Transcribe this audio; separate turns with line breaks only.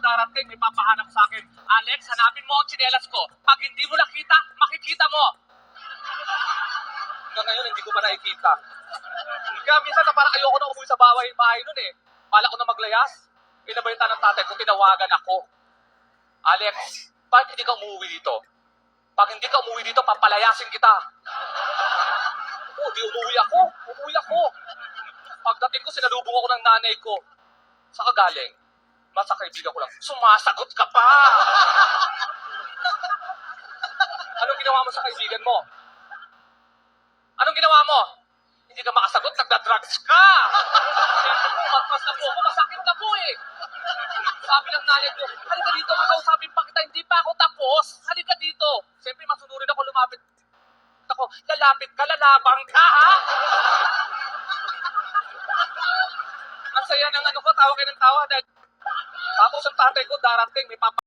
darating, may papahanap sa akin. Alex, hanapin mo ang tsinelas ko. Pag hindi mo nakita, makikita mo. Hanggang ngayon, hindi ko pa nakikita. Kaya minsan na parang ayoko na umuwi sa bahay nun eh. Pala ko na maglayas. Pinabalita ng tatay ko, tinawagan ako. Alex, bakit hindi ka umuwi dito? Pag hindi ka umuwi dito, papalayasin kita. Di umuwi ako. Umuwi ako. Pagdating ko, sinalubong ako ng nanay ko. Saan ka galing? Masa kaibigan ko lang. Sumasagot ka pa! Anong ginawa mo sa kaibigan mo? Anong ginawa mo? Hindi ka makasagot, nagda-drugs ka! Siyempre po, magpas na po ako, masakit na po eh! Sabi ng nanay ko, halika dito, kakausapin pa kita, hindi pa ako tapos. Halika dito. Siyempre, masunurin ako, lumapit ako. Lalapit ka, lalabang ka, ha? Ang saya ng ano ko, tawa kayo ng tawa. Dahil tapos ang tatay ko darating, may